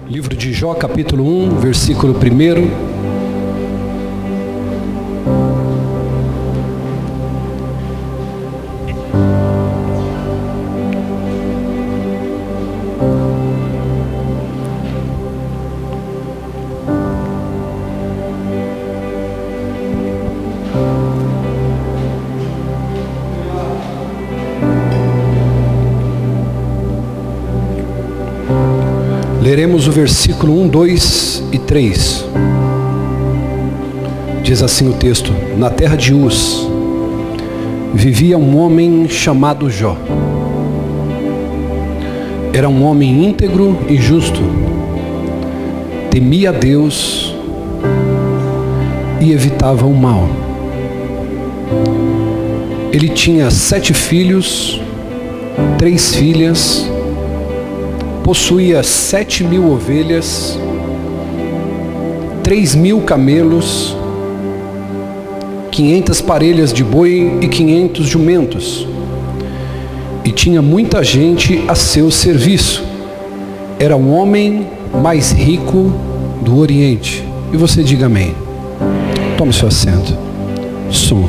Livro de Jó, capítulo 1, versículo 1. Leremos o versículo 1, 2 e 3. Diz assim o texto: Na terra de Uz vivia um homem chamado Jó. Era um homem íntegro e justo, temia a Deus e evitava o mal. Ele tinha 7 filhos, 3 filhas, possuía 7.000 ovelhas, 3.000 camelos, 500 parelhas de boi e 500 jumentos. E tinha muita gente a seu serviço. Era o homem mais rico do Oriente. E você diga amém. Tome seu assento. Som.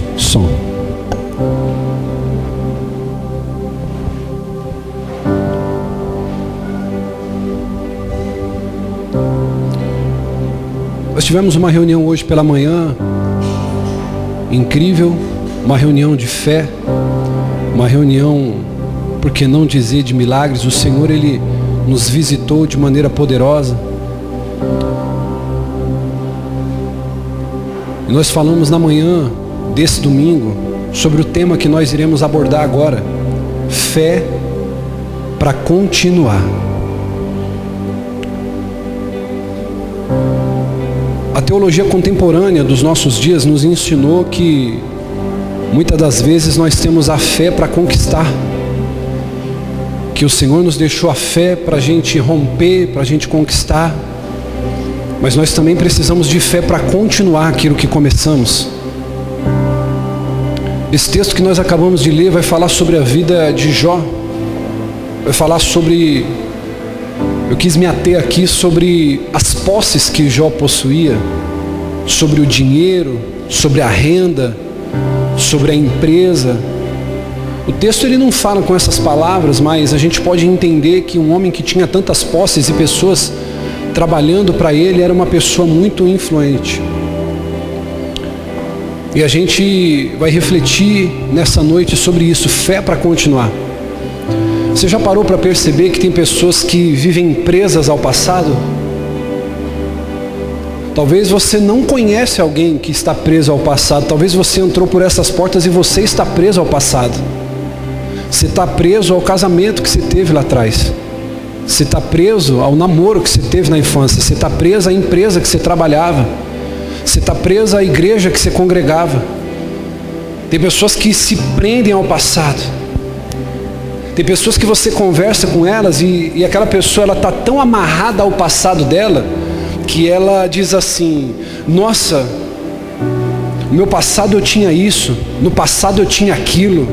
Nós tivemos uma reunião hoje pela manhã, incrível, uma reunião de fé, uma reunião, por que não dizer, de milagres. O Senhor, Ele nos visitou de maneira poderosa. E nós falamos na manhã desse domingo sobre o tema que nós iremos abordar agora: fé para continuar. A teologia contemporânea dos nossos dias nos ensinou que muitas das vezes nós temos a fé para conquistar, que o Senhor nos deixou a fé para a gente romper, para a gente conquistar, mas nós também precisamos de fé para continuar aquilo que começamos. Esse texto que nós acabamos de ler vai falar sobre a vida de Jó, vai falar sobre... Eu quis me ater aqui sobre as posses que Jó possuía, sobre o dinheiro, sobre a renda, sobre a empresa. O texto ele não fala com essas palavras, mas a gente pode entender que um homem que tinha tantas posses e pessoas trabalhando para ele era uma pessoa muito influente. E a gente vai refletir nessa noite sobre isso, fé para continuar. Você já parou para perceber que tem pessoas que vivem presas ao passado? Talvez você não conhece alguém que está preso ao passado. Talvez você entrou por essas portas e você está preso ao passado. Você está preso ao casamento que você teve lá atrás. Você está preso ao namoro que você teve na infância. Você está preso à empresa que você trabalhava. Você está preso à igreja que você congregava. Tem pessoas que se prendem ao passado. Tem pessoas que você conversa com elas e aquela pessoa ela está tão amarrada ao passado dela que ela diz assim: nossa, no meu passado eu tinha isso, no passado eu tinha aquilo.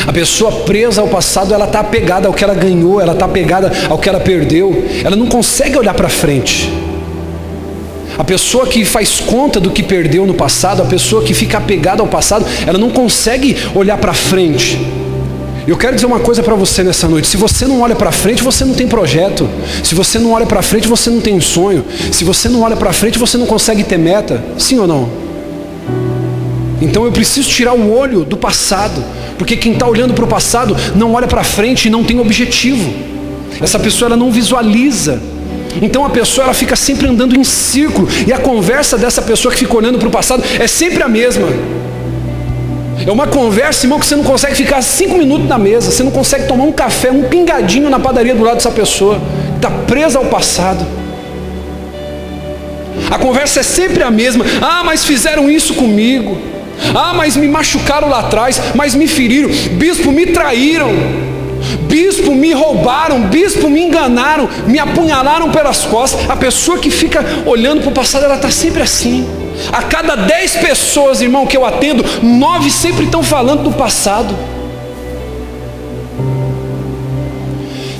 A pessoa presa ao passado, ela está apegada ao que ela ganhou, ela está apegada ao que ela perdeu, ela não consegue olhar para frente. A pessoa que faz conta do que perdeu no passado, a pessoa que fica apegada ao passado, ela não consegue olhar para frente. Eu quero dizer uma coisa para você nessa noite: se você não olha para frente, você não tem projeto. Se você não olha para frente, você não tem sonho. Se você não olha para frente, você não consegue ter meta. Sim ou não? Então eu preciso tirar o olho do passado, porque quem está olhando para o passado não olha para frente e não tem objetivo. Essa pessoa ela não visualiza. Então a pessoa ela fica sempre andando em círculo, e a conversa dessa pessoa que fica olhando para o passado é sempre a mesma. É uma conversa, irmão, que você não consegue ficar 5 minutos na mesa. Você não consegue tomar um café, um pingadinho na padaria do lado dessa pessoa que está presa ao passado. A conversa é sempre a mesma. Ah, mas fizeram isso comigo. Ah, mas me machucaram lá atrás. Mas me feriram. Bispo, me traíram. Bispo, me roubaram. Bispo, me enganaram. Me apunhalaram pelas costas. A pessoa que fica olhando para o passado, ela está sempre assim. A cada 10 pessoas, irmão, que eu atendo, 9 sempre estão falando do passado.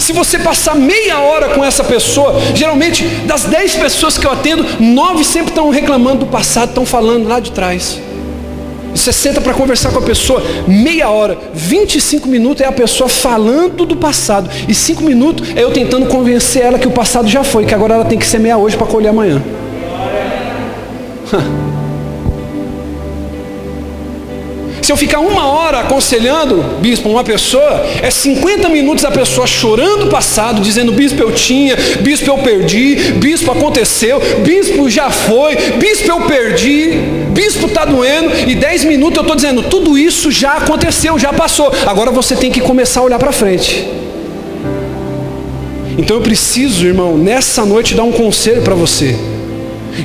Se você passar meia hora com essa pessoa, geralmente das 10 pessoas que eu atendo, 9 sempre estão reclamando do passado, estão falando lá de trás. Você senta para conversar com a pessoa, meia hora, 25 minutos é a pessoa falando do passado, e 5 minutos é eu tentando convencer ela que o passado já foi, que agora ela tem que semear hoje para colher amanhã. Se eu ficar 1 hora aconselhando, bispo, uma pessoa, é 50 minutos a pessoa chorando o passado, dizendo: bispo, eu tinha, bispo, eu perdi, bispo, aconteceu, bispo, já foi, bispo, eu perdi, bispo, está doendo, e 10 minutos eu estou dizendo: tudo isso já aconteceu, já passou, agora você tem que começar a olhar para frente. Então eu preciso, irmão, nessa noite dar um conselho para você,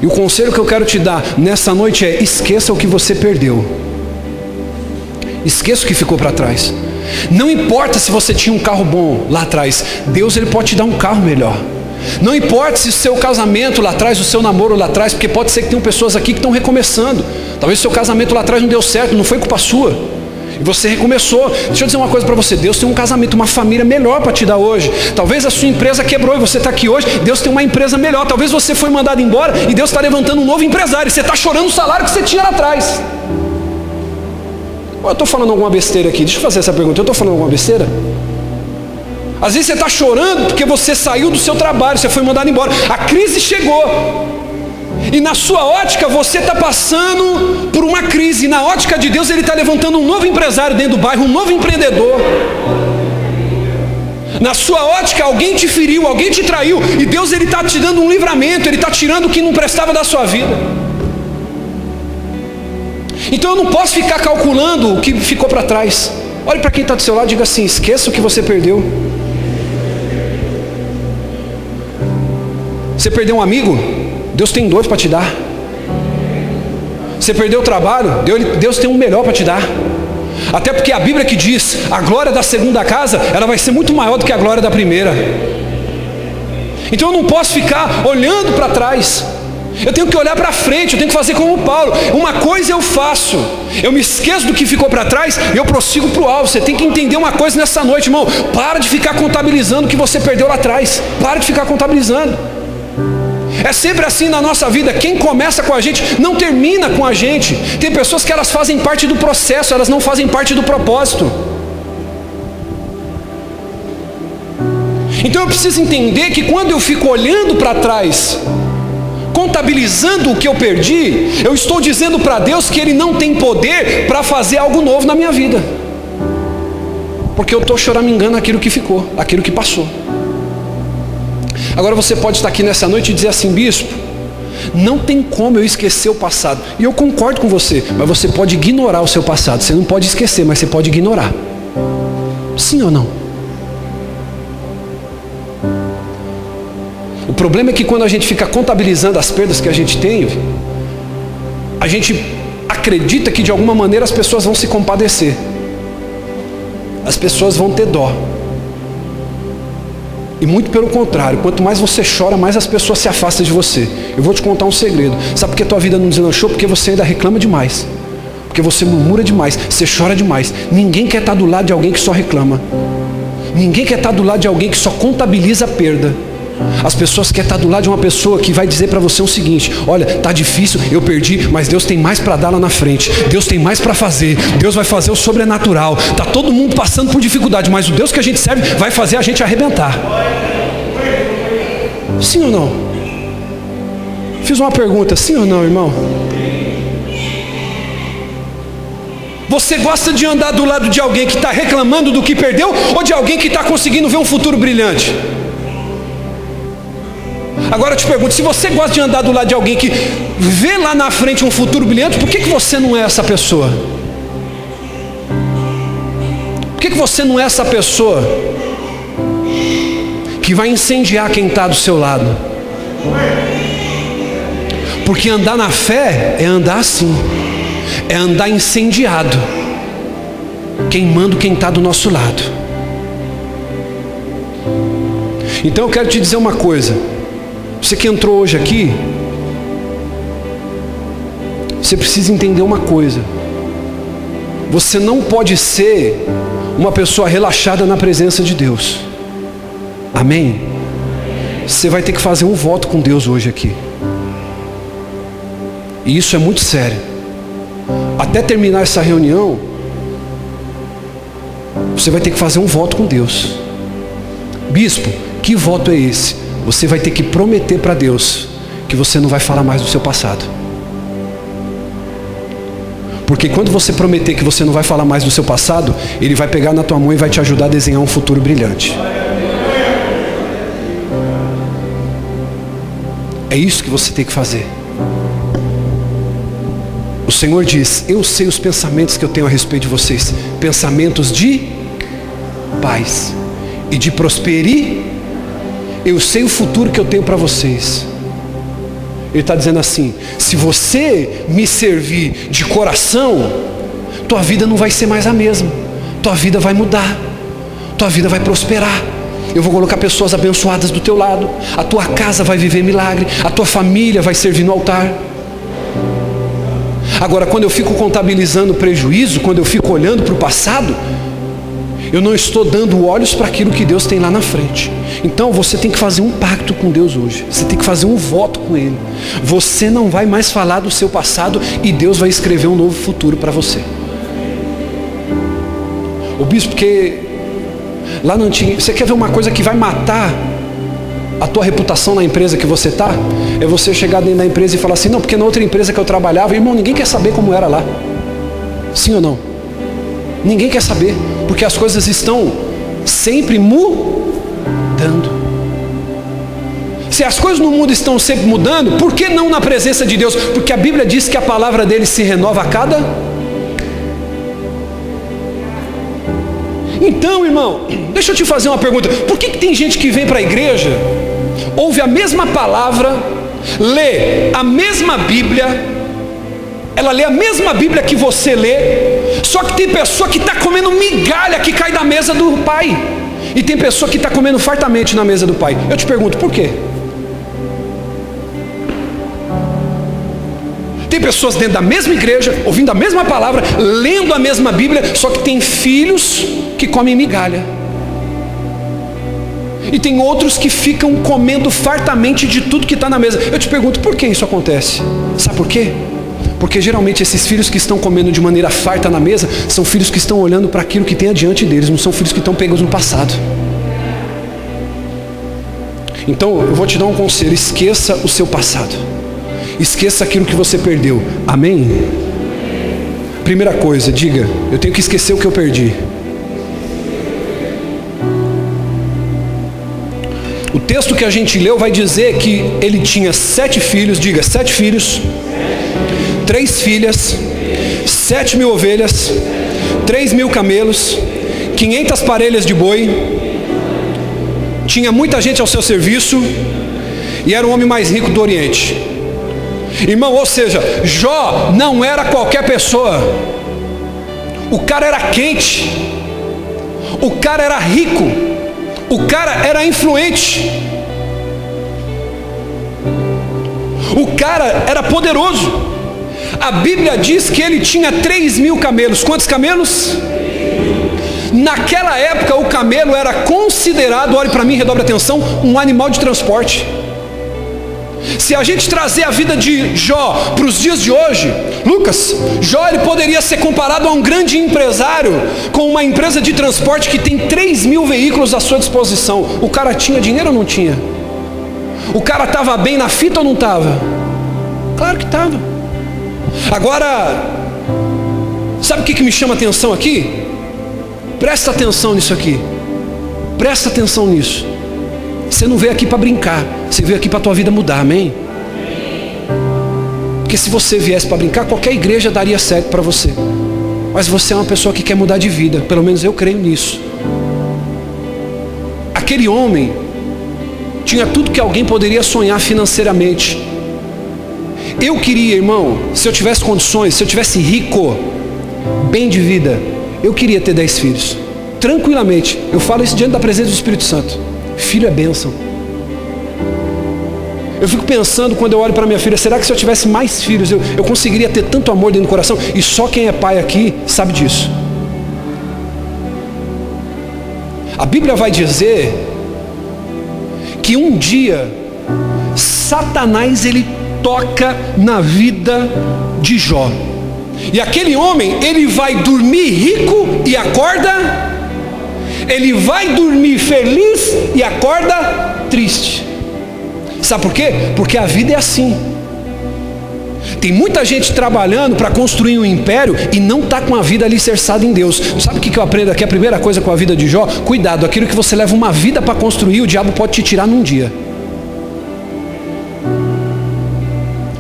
e o conselho que eu quero te dar nessa noite é: esqueça o que você perdeu. Esqueça o que ficou para trás. Não importa se você tinha um carro bom lá atrás, Deus ele pode te dar um carro melhor. Não importa se o seu casamento lá atrás, o seu namoro lá atrás, porque pode ser que tenham pessoas aqui que estão recomeçando. Talvez o seu casamento lá atrás não deu certo, não foi culpa sua, e você recomeçou. Deixa eu dizer uma coisa para você: Deus tem um casamento, uma família melhor para te dar hoje. Talvez a sua empresa quebrou e você está aqui hoje, Deus tem uma empresa melhor. Talvez você foi mandado embora e Deus está levantando um novo empresário, e você está chorando o salário que você tinha lá atrás. Eu estou falando alguma besteira aqui? Deixa eu fazer essa pergunta: eu estou falando alguma besteira? Às vezes você está chorando porque você saiu do seu trabalho, você foi mandado embora, a crise chegou, e na sua ótica você está passando por uma crise, e na ótica de Deus Ele está levantando um novo empresário dentro do bairro, um novo empreendedor. Na sua ótica alguém te feriu, alguém te traiu, e Deus Ele está te dando um livramento, Ele está tirando o que não prestava da sua vida. Então eu não posso ficar calculando o que ficou para trás. Olhe para quem está do seu lado e diga assim: esqueça o que você perdeu. Você perdeu um amigo? Deus tem 2 para te dar. Você perdeu o trabalho? Deus tem um melhor para te dar. Até porque a Bíblia que diz: a glória da segunda casa, ela vai ser muito maior do que a glória da primeira. Então eu não posso ficar olhando para trás. Eu tenho que olhar para frente, eu tenho que fazer como Paulo. Uma coisa eu faço, eu me esqueço do que ficou para trás e eu prossigo para o alvo. Você tem que entender uma coisa nessa noite, irmão: para de ficar contabilizando o que você perdeu lá atrás. Para de ficar contabilizando. É sempre assim na nossa vida: quem começa com a gente não termina com a gente. Tem pessoas que elas fazem parte do processo, elas não fazem parte do propósito. Então eu preciso entender que quando eu fico olhando para trás, contabilizando o que eu perdi, eu estou dizendo para Deus que Ele não tem poder para fazer algo novo na minha vida, porque eu estou choramingando aquilo que ficou, aquilo que passou. Agora você pode estar aqui nessa noite e dizer assim: bispo, não tem como eu esquecer o passado. E eu concordo com você, mas você pode ignorar o seu passado. Você não pode esquecer, mas você pode ignorar. Sim ou não? O problema é que quando a gente fica contabilizando as perdas que a gente tem, a gente acredita que de alguma maneira as pessoas vão se compadecer, as pessoas vão ter dó. E muito pelo contrário, quanto mais você chora, mais as pessoas se afastam de você. Eu vou te contar um segredo: sabe por que a tua vida não deslanchou? Porque você ainda reclama demais, porque você murmura demais, você chora demais. Ninguém quer estar do lado de alguém que só reclama. Ninguém quer estar do lado de alguém que só contabiliza a perda. As pessoas querem estar do lado de uma pessoa que vai dizer para você o seguinte: olha, está difícil, eu perdi, mas Deus tem mais para dar lá na frente. Deus tem mais para fazer. Deus vai fazer o sobrenatural. Está todo mundo passando por dificuldade, mas o Deus que a gente serve vai fazer a gente arrebentar. Sim ou não? Fiz uma pergunta: sim ou não, irmão? Você gosta de andar do lado de alguém que está reclamando do que perdeu, ou de alguém que está conseguindo ver um futuro brilhante? Agora eu te pergunto: se você gosta de andar do lado de alguém que vê lá na frente um futuro brilhante, por que você não é essa pessoa? Por que você não é essa pessoa que vai incendiar quem está do seu lado? Porque andar na fé é andar assim, é andar incendiado, queimando quem está do nosso lado. Então eu quero te dizer uma coisa: você que entrou hoje aqui, você precisa entender uma coisa: você não pode ser uma pessoa relaxada na presença de Deus. Amém? Você vai ter que fazer um voto com Deus hoje aqui. E isso é muito sério. Até terminar essa reunião, você vai ter que fazer um voto com Deus. Bispo, que voto é esse? Você vai ter que prometer para Deus que você não vai falar mais do seu passado. Porque quando você prometer que você não vai falar mais do seu passado, Ele vai pegar na tua mão e vai te ajudar a desenhar um futuro brilhante. É isso que você tem que fazer. O Senhor diz: eu sei os pensamentos que eu tenho a respeito de vocês, pensamentos de paz e de prosperidade. Eu sei o futuro que eu tenho para vocês. Ele está dizendo assim: se você me servir de coração, tua vida não vai ser mais a mesma. Tua vida vai mudar. Tua vida vai prosperar. Eu vou colocar pessoas abençoadas do teu lado. A tua casa vai viver milagre. A tua família vai servir no altar. Agora, quando eu fico contabilizando prejuízo, quando eu fico olhando para o passado, eu não estou dando olhos para aquilo que Deus tem lá na frente. Então você tem que fazer um pacto com Deus hoje. Você tem que fazer um voto com Ele. Você não vai mais falar do seu passado e Deus vai escrever um novo futuro para você. O bispo, porque lá no antigo, você quer ver uma coisa que vai matar a tua reputação na empresa que você está? É você chegar dentro da empresa e falar assim: não, porque na outra empresa que eu trabalhava, irmão, ninguém quer saber como era lá. Sim ou não? Ninguém quer saber, porque as coisas estão sempre mudando. Se as coisas no mundo estão sempre mudando, por que não na presença de Deus? Porque a Bíblia diz que a palavra dele se renova a cada... Então, irmão, deixa eu te fazer uma pergunta. Por que tem gente que vem para a igreja, ouve a mesma palavra, lê a mesma Bíblia, ela lê a mesma Bíblia que você lê, só que tem pessoa que está comendo migalha que cai da mesa do pai, e tem pessoa que está comendo fartamente na mesa do pai? Eu te pergunto, por quê? Tem pessoas dentro da mesma igreja, ouvindo a mesma palavra, lendo a mesma Bíblia, só que tem filhos que comem migalha. E tem outros que ficam comendo fartamente de tudo que está na mesa. Eu te pergunto, por que isso acontece? Sabe por quê? Porque geralmente esses filhos que estão comendo de maneira farta na mesa são filhos que estão olhando para aquilo que tem adiante deles, não são filhos que estão pegos no passado. Então eu vou te dar um conselho: esqueça o seu passado, esqueça aquilo que você perdeu. Amém? Primeira coisa, diga: eu tenho que esquecer o que eu perdi. O texto que a gente leu vai dizer que ele tinha 7 filhos, diga 7 filhos, 3 filhas, 7.000 ovelhas, 3.000 camelos, 500 parelhas de boi, tinha muita gente ao seu serviço e era o homem mais rico do Oriente. Irmão, ou seja, Jó não era qualquer pessoa. O cara era quente, o cara era rico, o cara era influente, o cara era poderoso. A Bíblia diz que ele tinha 3.000 camelos. Quantos camelos? Naquela época o camelo era considerado, olhe para mim, redobre a atenção, um animal de transporte. Se a gente trazer a vida de Jó para os dias de hoje, Lucas, Jó ele poderia ser comparado a um grande empresário com uma empresa de transporte que tem 3.000 veículos à sua disposição. O cara tinha dinheiro ou não tinha? O cara estava bem na fita ou não estava? Claro que estava. Agora, sabe o que me chama a atenção aqui? Presta atenção nisso aqui. Presta atenção nisso. Você não veio aqui para brincar, você veio aqui para a tua vida mudar, amém? Porque se você viesse para brincar, qualquer igreja daria certo para você. Mas você é uma pessoa que quer mudar de vida, pelo menos eu creio nisso. Aquele homem tinha tudo que alguém poderia sonhar financeiramente. Eu queria, irmão, se eu tivesse condições, se eu tivesse rico, bem de vida, eu queria ter 10 filhos, tranquilamente. Eu falo isso diante da presença do Espírito Santo. Filho é bênção. Eu fico pensando quando eu olho para minha filha, será que se eu tivesse mais filhos, eu conseguiria ter tanto amor dentro do coração? E só quem é pai aqui sabe disso. A Bíblia vai dizer que um dia Satanás ele toca na vida de Jó. E aquele homem, ele vai dormir rico e acorda, ele vai dormir feliz e acorda triste. Sabe por quê? Porque a vida é assim. Tem muita gente trabalhando para construir um império e não está com a vida alicerçada em Deus. Sabe o que eu aprendo aqui? A primeira coisa com a vida de Jó: cuidado, aquilo que você leva uma vida para construir, o diabo pode te tirar num dia.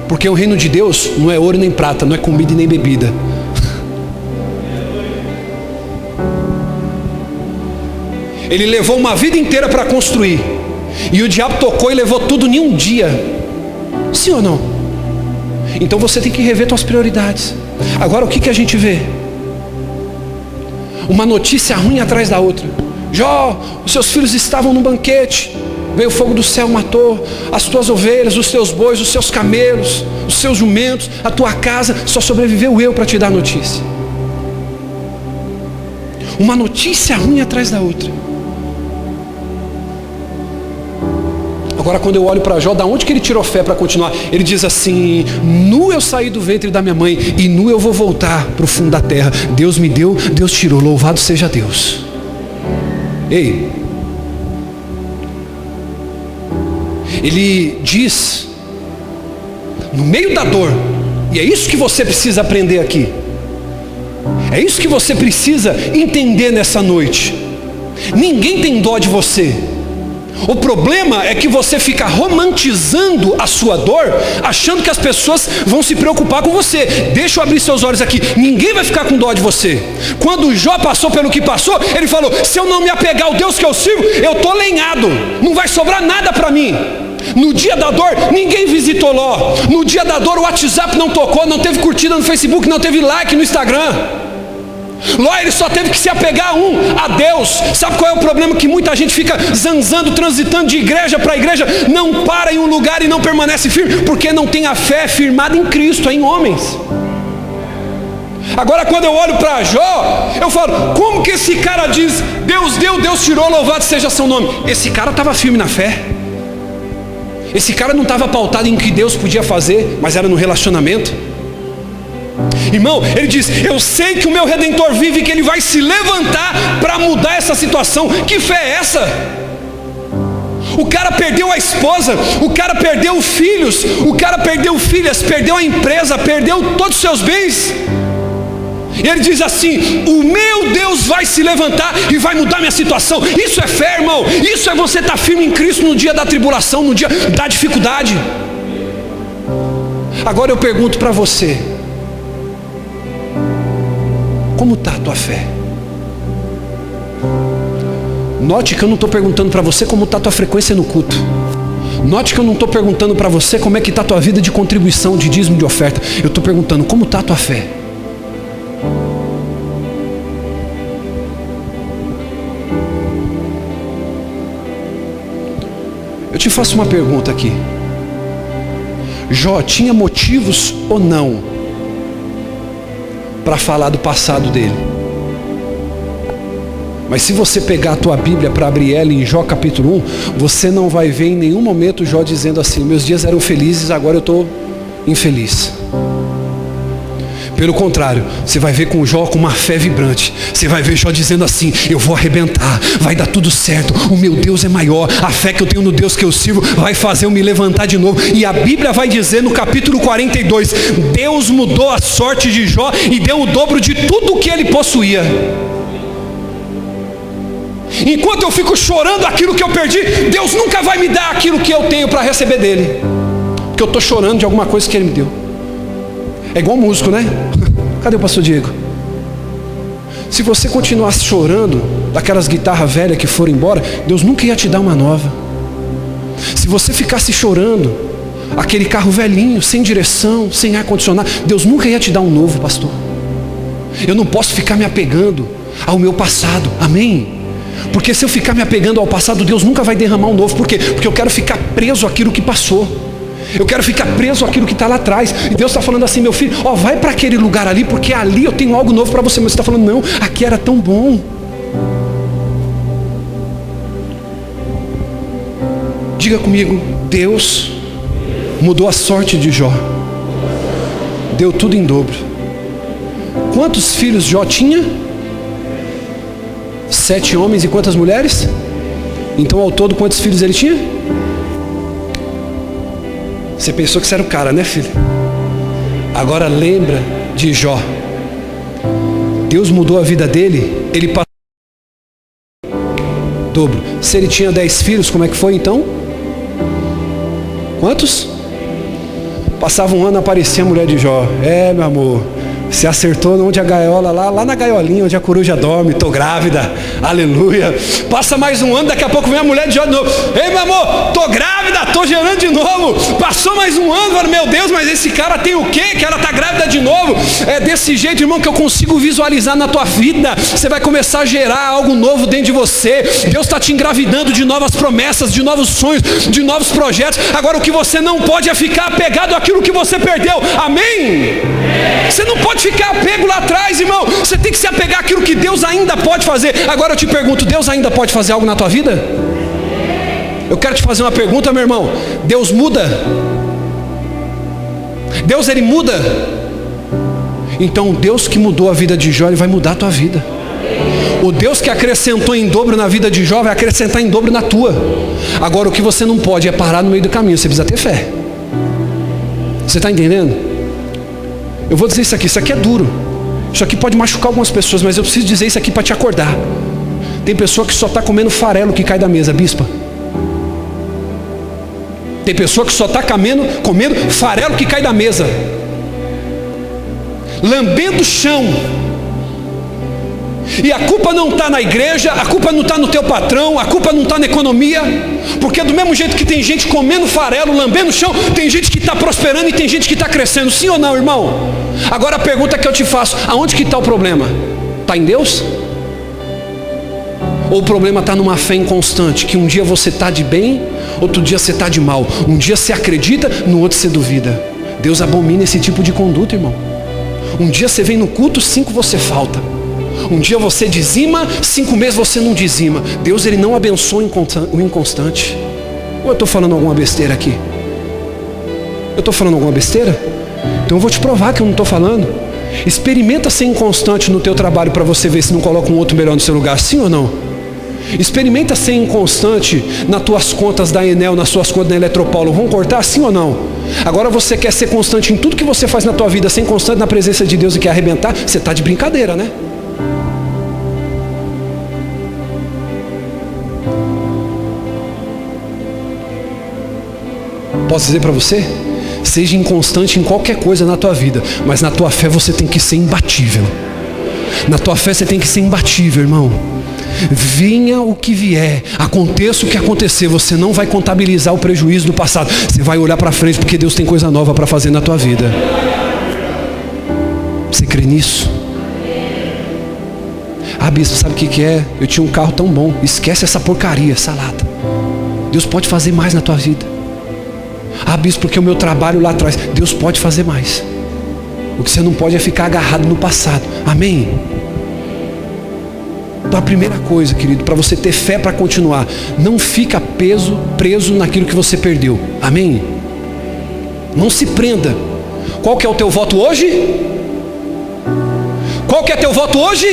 Porque o reino de Deus não é ouro nem prata, não é comida e nem bebida. Ele levou uma vida inteira para construir, e o diabo tocou e levou tudo em um dia. Sim ou não? Então você tem que rever suas prioridades. Agora o que a gente vê? Uma notícia ruim atrás da outra. Jó, os seus filhos estavam no banquete, veio o fogo do céu, matou as tuas ovelhas, os teus bois, os seus camelos, os seus jumentos, a tua casa, só sobreviveu eu para te dar a notícia. Uma notícia ruim atrás da outra. Agora quando eu olho para Jó, da onde que ele tirou fé para continuar? Ele diz assim: nu eu saí do ventre da minha mãe, e nu eu vou voltar para o fundo da terra. Deus me deu, Deus tirou, louvado seja Deus. Ei, ele diz, no meio da dor, e é isso que você precisa aprender aqui, é isso que você precisa entender nessa noite. Ninguém tem dó de você. O problema é que você fica romantizando a sua dor, achando que as pessoas vão se preocupar com você. Deixa eu abrir seus olhos aqui, ninguém vai ficar com dó de você. Quando Jó passou pelo que passou, ele falou: se eu não me apegar ao Deus que eu sirvo, eu estou lenhado, não vai sobrar nada para mim. No dia da dor, ninguém visitou Ló. No dia da dor, o WhatsApp não tocou, não teve curtida no Facebook, não teve like no Instagram. Ló, ele só teve que se apegar a Deus. Sabe qual é o problema? Que muita gente fica zanzando, transitando de igreja para igreja, não para em um lugar e não permanece firme, porque não tem a fé firmada em Cristo, é em homens. Agora quando eu olho para Jó, eu falo: como que esse cara diz, Deus deu, Deus tirou, louvado seja seu nome? Esse cara estava firme na fé. Esse cara não estava pautado em que Deus podia fazer, mas era no relacionamento. Irmão, ele diz: eu sei que o meu Redentor vive e que ele vai se levantar para mudar essa situação. Que fé é essa? O cara perdeu a esposa, o cara perdeu filhos, o cara perdeu filhas, perdeu a empresa, perdeu todos os seus bens. E ele diz assim: o meu Deus vai se levantar e vai mudar minha situação. Isso é fé, irmão. Isso é você estar firme em Cristo no dia da tribulação, no dia da dificuldade. Agora eu pergunto para você: como está a tua fé? Note que eu não estou perguntando para você como está a tua frequência no culto. Note que eu não estou perguntando para você como é que está a tua vida de contribuição, de dízimo, de oferta. Eu estou perguntando como está a tua fé. Eu te faço uma pergunta aqui. Jó tinha motivos ou não para falar do passado dele? Mas se você pegar a tua Bíblia para abrir ela em Jó capítulo 1, você não vai ver em nenhum momento Jó dizendo assim: meus dias eram felizes, agora eu estou infeliz. Pelo contrário, você vai ver com Jó com uma fé vibrante. Você vai ver Jó dizendo assim: eu vou arrebentar, vai dar tudo certo, o meu Deus é maior, a fé que eu tenho no Deus que eu sirvo vai fazer eu me levantar de novo. E a Bíblia vai dizer no capítulo 42, Deus mudou a sorte de Jó e deu o dobro de tudo o que ele possuía. Enquanto eu fico chorando aquilo que eu perdi, Deus nunca vai me dar aquilo que eu tenho para receber dele, porque eu estou chorando de alguma coisa que ele me deu. É igual músico, né? Cadê o pastor Diego? Se você continuasse chorando daquelas guitarras velhas que foram embora, Deus nunca ia te dar uma nova. Se você ficasse chorando aquele carro velhinho, sem direção, sem ar-condicionado, Deus nunca ia te dar um novo, pastor. Eu não posso ficar me apegando ao meu passado, amém? Porque se eu ficar me apegando ao passado, Deus nunca vai derramar um novo. Por quê? Porque eu quero ficar preso àquilo que passou. Eu quero ficar preso àquilo que está lá atrás. E Deus está falando assim: meu filho, vai para aquele lugar ali, porque ali eu tenho algo novo para você. Mas você está falando: não, aqui era tão bom. Diga comigo, Deus mudou a sorte de Jó. Deu tudo em dobro. Quantos filhos Jó tinha? 7 homens e quantas mulheres? Então ao todo quantos filhos ele tinha? Você pensou que você era o cara, né, filho? Agora lembra de Jó. Deus mudou a vida dele, ele passou dobro. Se ele tinha 10 filhos, como é que foi então? Quantos? Passava um ano, aparecia a mulher de Jó. Meu amor, você acertou onde a gaiola, lá na gaiolinha, onde a coruja dorme, estou grávida, aleluia. Passa mais um ano, daqui a pouco vem a mulher de Jó de novo. Ei, meu amor, estou grávida, estou gerando de novo. Passou mais um ano, falo, meu Deus, mas esse cara tem o quê? Que ela está grávida de novo. É desse jeito, irmão, que eu consigo visualizar na tua vida. Você vai começar a gerar algo novo dentro de você. Deus está te engravidando de novas promessas, de novos sonhos, de novos projetos. Agora o que você não pode é ficar apegado àquilo que você perdeu. Amém? Você não pode ficar apego lá atrás, irmão. Você tem que se apegar àquilo que Deus ainda pode fazer. Agora eu te pergunto, Deus ainda pode fazer algo na tua vida? Eu quero te fazer uma pergunta, meu irmão. Deus muda? Deus, ele muda? Então o Deus que mudou a vida de Jó, ele vai mudar a tua vida. O Deus que acrescentou em dobro na vida de Jó vai acrescentar em dobro na tua. Agora o que você não pode é parar no meio do caminho. Você precisa ter fé. Você está entendendo? Eu vou dizer isso aqui é duro. Isso aqui pode machucar algumas pessoas, mas eu preciso dizer isso aqui para te acordar. Tem pessoa que só está comendo farelo que cai da mesa, bispa. Tem pessoa que só está comendo farelo que cai da mesa, lambendo o chão. E a culpa não está na igreja, a culpa não está no teu patrão, a culpa não está na economia, porque do mesmo jeito que tem gente comendo farelo, lambendo o chão, tem gente que está prosperando e tem gente que está crescendo. Sim ou não, irmão? Agora a pergunta que eu te faço, aonde que está o problema? Está em Deus? Ou o problema está numa fé inconstante, que um dia você está de bem, outro dia você está de mal, um dia você acredita, no outro você duvida. Deus abomina esse tipo de conduta, irmão. Um dia você vem no culto, 5 você falta. Um dia você dizima, 5 meses você não dizima. Deus, ele não abençoa o inconstante. Ou eu estou falando alguma besteira aqui? Eu estou falando alguma besteira? Então eu vou te provar que eu não estou falando. Experimenta ser inconstante no teu trabalho para você ver se não coloca um outro melhor no seu lugar, sim ou não? Experimenta ser inconstante nas tuas contas da Enel, nas suas contas da Eletropaulo. Vão cortar, sim ou não? Agora você quer ser constante em tudo que você faz na tua vida, ser constante na presença de Deus e quer arrebentar? Você está de brincadeira, né? Posso dizer para você? Seja inconstante em qualquer coisa na tua vida, mas na tua fé você tem que ser imbatível. Na tua fé você tem que ser imbatível, irmão. Vinha o que vier, aconteça o que acontecer, você não vai contabilizar o prejuízo do passado. Você vai olhar para frente, porque Deus tem coisa nova para fazer na tua vida. Você crê nisso? Ah, bispo, sabe o que é? Eu tinha um carro tão bom. Esquece essa porcaria, essa lata. Deus pode fazer mais na tua vida. Ah, bispo, porque o meu trabalho lá atrás. Deus pode fazer mais. O que você não pode é ficar agarrado no passado. Amém? Então a primeira coisa, querido, para você ter fé para continuar, não fica preso naquilo que você perdeu. Amém? Não se prenda. Qual que é o teu voto hoje? Qual que é teu voto hoje?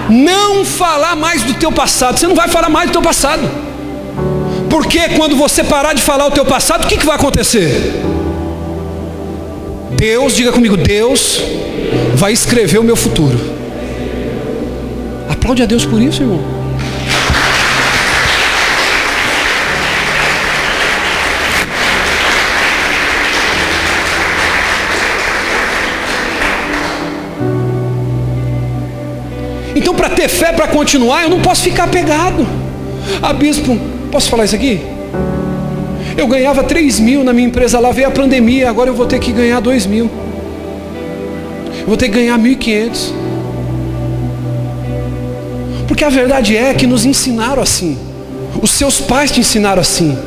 Não falar mais do teu passado. Você não vai falar mais do teu passado. Porque quando você parar de falar o teu passado, o que vai acontecer? Deus, diga comigo, Deus vai escrever o meu futuro. Aplaude a Deus por isso, irmão. Então, para ter fé, para continuar, eu não posso ficar apegado. Ah, bispo, posso falar isso aqui? Eu ganhava 3 mil na minha empresa, lá veio a pandemia, agora eu vou ter que ganhar 2 mil. Eu vou ter que ganhar 1.500. Porque a verdade é que nos ensinaram assim. Os seus pais te ensinaram assim.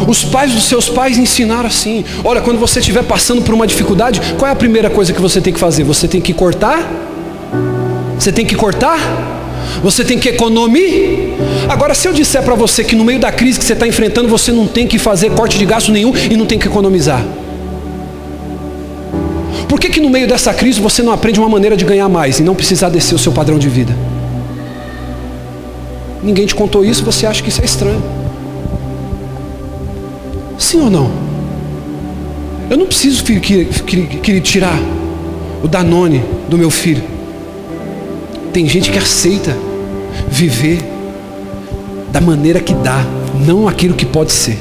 Os pais dos seus pais ensinaram assim. Olha, quando você estiver passando por uma dificuldade, qual é a primeira coisa que você tem que fazer? Você tem que cortar? Você tem que cortar? Você tem que economizar. Agora, se eu disser para você que no meio da crise que você está enfrentando, você não tem que fazer corte de gasto nenhum e não tem que economizar. Por que no meio dessa crise você não aprende uma maneira de ganhar mais e não precisar descer o seu padrão de vida? Ninguém te contou isso, você acha que isso é estranho. Sim ou não? Eu não preciso, filho, que tirar o Danone do meu filho. Tem gente que aceita viver da maneira que dá, não aquilo que pode ser.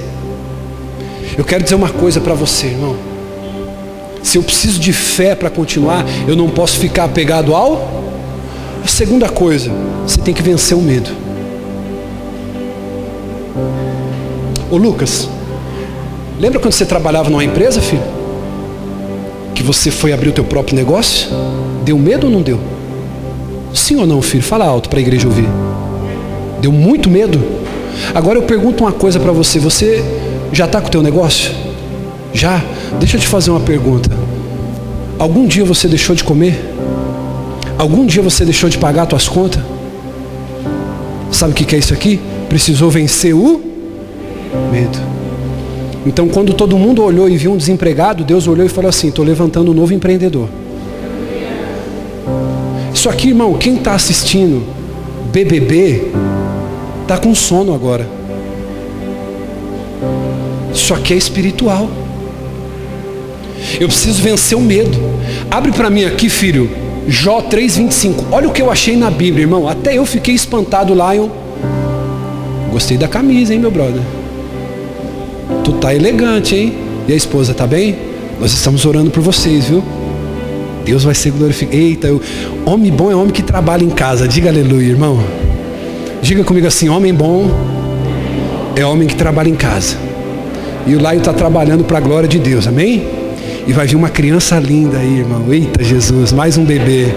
Eu quero dizer uma coisa para você, irmão. Se eu preciso de fé para continuar, eu não posso ficar apegado ao... A segunda coisa, você tem que vencer o medo. Ô Lucas, lembra quando você trabalhava numa empresa, filho? Que você foi abrir o teu próprio negócio? Deu medo ou não deu? Sim ou não, filho? Fala alto para a igreja ouvir. Deu muito medo? Agora eu pergunto uma coisa para você. Você já está com o teu negócio? Já? Deixa eu te fazer uma pergunta. Algum dia você deixou de comer? Algum dia você deixou de pagar as tuas contas? Sabe o que é isso aqui? Precisou vencer o medo. Então, quando todo mundo olhou e viu um desempregado, Deus olhou e falou assim: estou levantando um novo empreendedor. Isso aqui, irmão, quem está assistindo BBB está com sono agora. Isso aqui é espiritual. Eu preciso vencer o medo. Abre para mim aqui, filho, Jó 3:25. Olha o que eu achei na Bíblia, irmão. Até eu fiquei espantado, Lion. Gostei da camisa, hein, meu brother? Tu tá elegante, hein? E a esposa, tá bem? Nós estamos orando por vocês, viu? Deus vai ser glorificado. Eita, homem bom é homem que trabalha em casa. Diga aleluia, irmão. Diga comigo assim: homem bom é homem que trabalha em casa. E o Laio está trabalhando para a glória de Deus, amém? E vai vir uma criança linda aí, irmão. Eita Jesus, mais um bebê.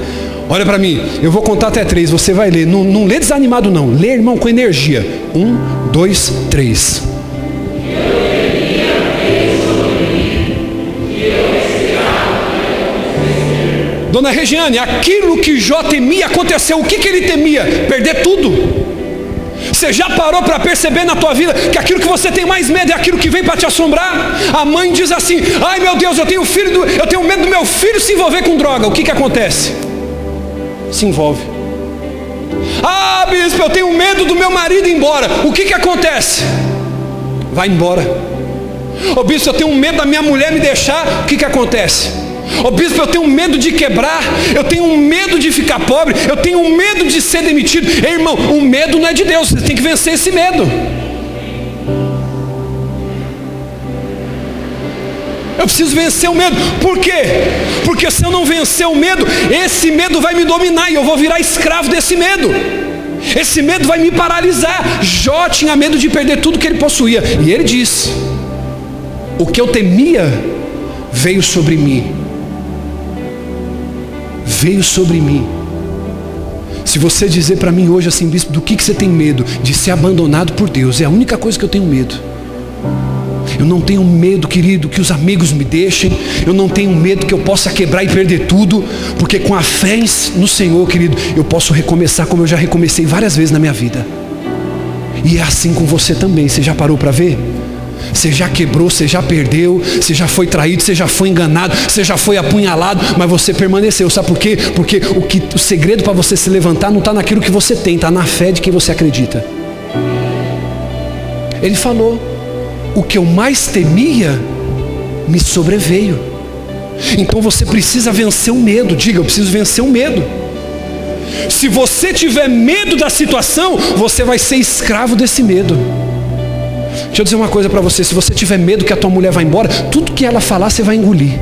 Olha para mim, eu vou contar até 3, você vai ler. Não lê desanimado não, lê, irmão, com energia. 1, 2, 3. Dona Regiane, aquilo que Jó temia aconteceu. O que ele temia? Perder tudo. Você já parou para perceber na tua vida que aquilo que você tem mais medo é aquilo que vem para te assombrar? A mãe diz assim: ai meu Deus, eu tenho medo do meu filho se envolver com droga. O que acontece? Se envolve. Ah, bispo, eu tenho medo do meu marido ir embora. O que acontece? Vai embora. Ô bispo, eu tenho medo da minha mulher me deixar. O que acontece? Ô bispo, eu tenho medo de quebrar, eu tenho medo de ficar pobre, eu tenho medo de ser demitido. Ei, irmão, o medo não é de Deus, você tem que vencer esse medo. Eu preciso vencer o medo. Por quê? Porque se eu não vencer o medo, esse medo vai me dominar e eu vou virar escravo desse medo. Esse medo vai me paralisar. Jó tinha medo de perder tudo que ele possuía. E ele disse: o que eu temia veio sobre mim. Veio sobre mim. Se você dizer para mim hoje assim: bispo, do que você tem medo? De ser abandonado por Deus. É a única coisa que eu tenho medo. Eu não tenho medo, querido, que os amigos me deixem. Eu não tenho medo que eu possa quebrar e perder tudo. Porque com a fé no Senhor, querido, eu posso recomeçar como eu já recomecei várias vezes na minha vida. E é assim com você também. Você já parou para ver? Você já quebrou, você já perdeu, você já foi traído, você já foi enganado, você já foi apunhalado, mas você permaneceu. Sabe por quê? Porque o segredo para você se levantar não está naquilo que você tem, está na fé de quem você acredita. Ele falou: o que eu mais temia me sobreveio. Então você precisa vencer o medo. Diga: eu preciso vencer o medo. Se você tiver medo da situação, você vai ser escravo desse medo. Deixa eu dizer uma coisa para você: se você tiver medo que a tua mulher vai embora, tudo que ela falar você vai engolir.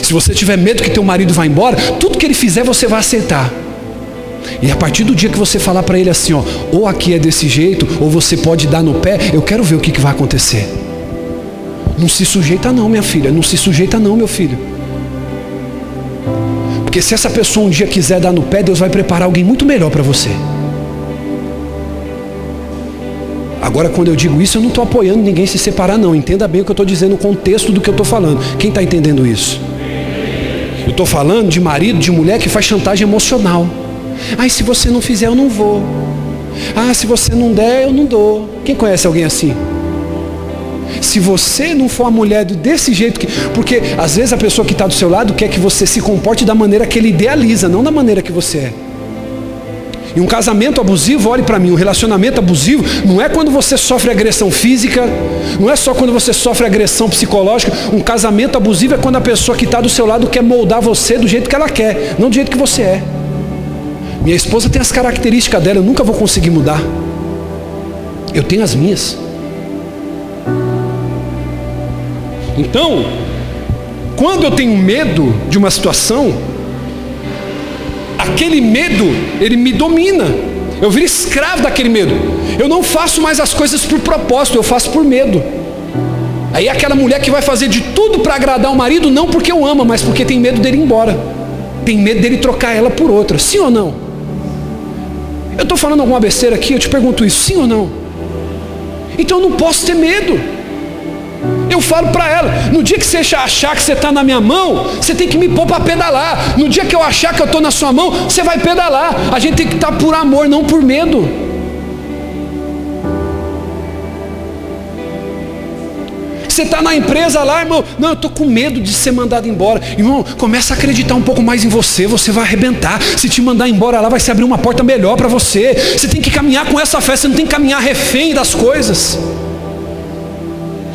Se você tiver medo que teu marido vai embora, tudo que ele fizer você vai aceitar. E a partir do dia que você falar para ele assim, ó, ou aqui é desse jeito, ou você pode dar no pé, eu quero ver o que vai acontecer. Não se sujeita não, minha filha, não se sujeita não, meu filho. Porque se essa pessoa um dia quiser dar no pé, Deus vai preparar alguém muito melhor para você. Agora, quando eu digo isso, eu não estou apoiando ninguém se separar não. Entenda bem o que eu estou dizendo, o contexto do que eu estou falando. Quem está entendendo isso? Eu estou falando de marido, de mulher que faz chantagem emocional. Ai, se você não fizer, eu não vou. Ah, se você não der, eu não dou. Quem conhece alguém assim? Se você não for uma mulher desse jeito, porque às vezes a pessoa que está do seu lado quer que você se comporte da maneira que ele idealiza, não da maneira que você é. E um casamento abusivo, olhe para mim, um relacionamento abusivo não é quando você sofre agressão física, não é só quando você sofre agressão psicológica. Um casamento abusivo é quando a pessoa que está do seu lado quer moldar você do jeito que ela quer, não do jeito que você é. Minha esposa tem as características dela, eu nunca vou conseguir mudar. Eu tenho as minhas. Então, quando eu tenho medo de uma situação, aquele medo, ele me domina. Eu viro escravo daquele medo. Eu não faço mais as coisas por propósito, eu faço por medo. Aí é aquela mulher que vai fazer de tudo para agradar o marido, não porque o ama, mas porque tem medo dele ir embora. Tem medo dele trocar ela por outra. Sim ou não? Eu estou falando alguma besteira aqui, eu te pergunto isso, sim ou não? Então eu não posso ter medo. Eu falo para ela, no dia que você achar que você está na minha mão, você tem que me pôr para pedalar. No dia que eu achar que eu estou na sua mão, você vai pedalar. A gente tem que estar por amor, não por medo. Você está na empresa lá, irmão, não, eu estou com medo de ser mandado embora. Irmão, começa a acreditar um pouco mais em você, você vai arrebentar. Se te mandar embora lá, vai se abrir uma porta melhor para você. Você tem que caminhar com essa fé, você não tem que caminhar refém das coisas.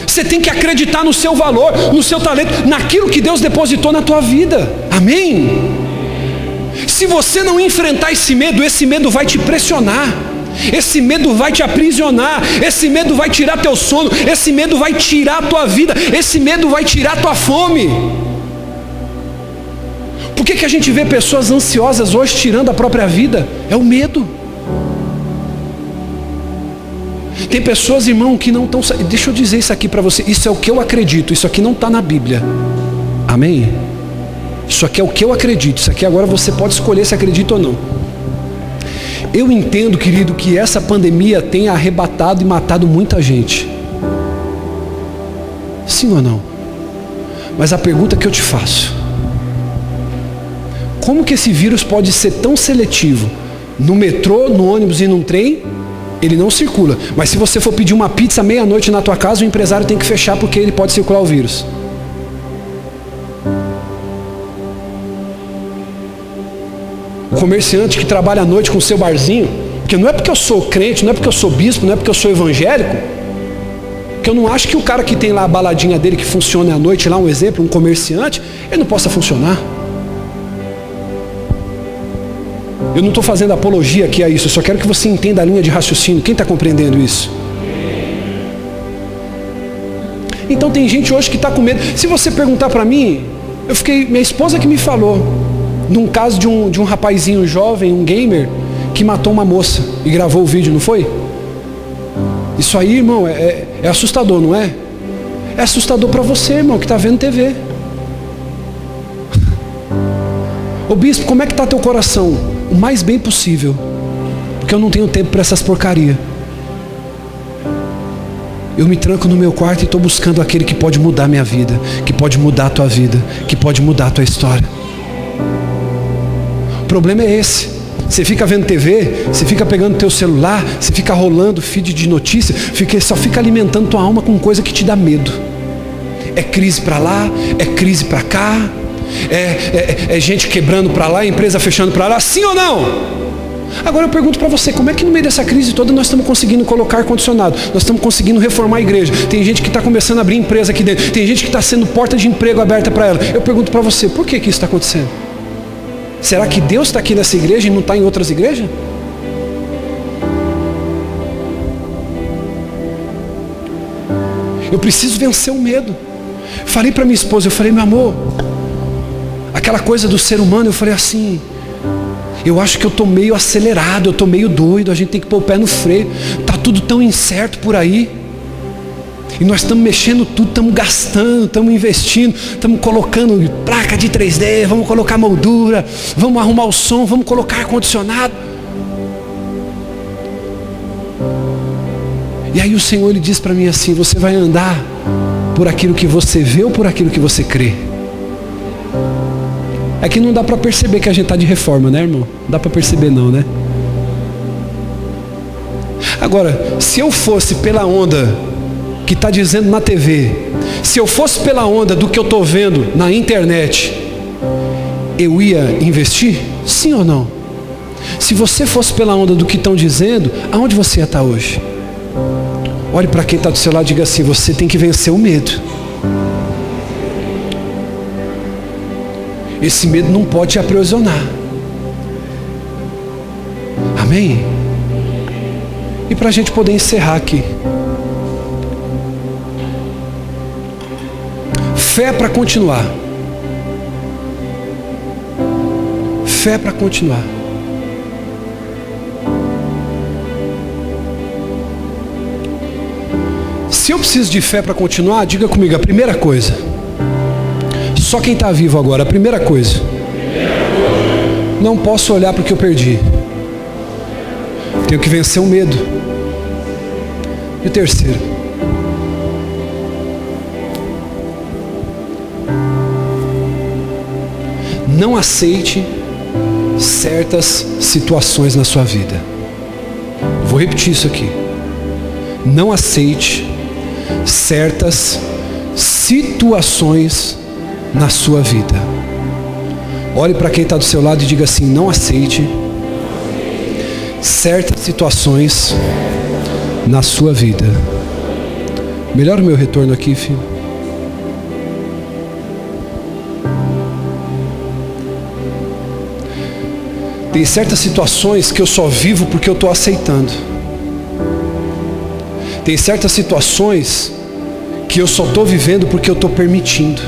Você tem que acreditar no seu valor, no seu talento, naquilo que Deus depositou na tua vida. Amém? Se você não enfrentar esse medo vai te pressionar. Esse medo vai te aprisionar. Esse medo vai tirar teu sono. Esse medo vai tirar a tua vida. Esse medo vai tirar a tua fome. Por que a gente vê pessoas ansiosas hoje tirando a própria vida? É o medo. Tem pessoas, irmão, que não estão... Deixa eu dizer isso aqui para você. Isso é o que eu acredito. Isso aqui não está na Bíblia. Amém? Isso aqui é o que eu acredito. Isso aqui agora você pode escolher se acredita ou não. Eu entendo, querido, que essa pandemia tem arrebatado e matado muita gente. Sim ou não? Mas a pergunta que eu te faço: como que esse vírus pode ser tão seletivo? No metrô, no ônibus e num trem, ele não circula. Mas se você for pedir uma pizza meia-noite na tua casa, o empresário tem que fechar porque ele pode circular o vírus. O comerciante que trabalha à noite com o seu barzinho, porque não é porque eu sou crente, não é porque eu sou bispo, não é porque eu sou evangélico, que eu não acho que o cara que tem lá a baladinha dele que funciona à noite, lá um exemplo, um comerciante, ele não possa funcionar. Eu não estou fazendo apologia aqui a isso, eu só quero que você entenda a linha de raciocínio. Quem está compreendendo isso? Então tem gente hoje que está com medo. Se você perguntar para mim, minha esposa que me falou, num caso de um rapazinho jovem, um gamer, que matou uma moça e gravou o vídeo, não foi? Isso aí, irmão, é assustador, não é? É assustador para você, irmão, que está vendo TV. Ô bispo, como é que está teu coração? O mais bem possível, porque eu não tenho tempo para essas porcarias. Eu me tranco no meu quarto e estou buscando aquele que pode mudar minha vida, que pode mudar a tua vida, que pode mudar a tua história. O problema é esse. Você fica vendo TV, você fica pegando teu celular, você fica rolando feed de notícia, só fica alimentando tua alma com coisa que te dá medo. É crise para lá, é crise para cá, é gente quebrando para lá, empresa fechando para lá, sim ou não? Agora eu pergunto para você, como é que no meio dessa crise toda nós estamos conseguindo colocar ar-condicionado? Nós estamos conseguindo reformar a igreja. Tem gente que está começando a abrir empresa aqui dentro. Tem gente que está sendo porta de emprego aberta para ela. Eu pergunto para você, por que isso está acontecendo? Será que Deus está aqui nessa igreja e não está em outras igrejas? Eu preciso vencer o medo. Falei para minha esposa, eu falei, meu amor, aquela coisa do ser humano, eu falei assim, eu acho que eu estou meio acelerado, eu estou meio doido, a gente tem que pôr o pé no freio, está tudo tão incerto por aí, e nós estamos mexendo tudo, estamos gastando, estamos investindo, estamos colocando placa de 3D, vamos colocar moldura, vamos arrumar o som, vamos colocar ar-condicionado. E aí o Senhor ele diz para mim assim, você vai andar por aquilo que você vê ou por aquilo que você crê? É que não dá para perceber que a gente está de reforma, né, irmão? Não dá para perceber não, né? Agora, se eu fosse pela onda que está dizendo na TV, se eu fosse pela onda do que eu estou vendo na internet, eu ia investir? Sim ou não? Se você fosse pela onda do que estão dizendo, aonde você ia estar hoje? Olhe para quem está do seu lado e diga assim: você tem que vencer o medo. Esse medo não pode te aprisionar. Amém? E para a gente poder encerrar aqui, fé para continuar. Fé para continuar. Se eu preciso de fé para continuar, diga comigo a primeira coisa. Só quem está vivo agora, a primeira coisa. Não posso olhar para o que eu perdi. Tenho que vencer o medo. E o terceiro, não aceite certas situações na sua vida. Vou repetir isso aqui. Não aceite certas situações na sua vida. Olhe para quem está do seu lado e diga assim: não aceite certas situações na sua vida. Melhora o meu retorno aqui, filho. Tem certas situações que eu só vivo porque eu estou aceitando. Tem certas situações que eu só estou vivendo porque eu estou permitindo.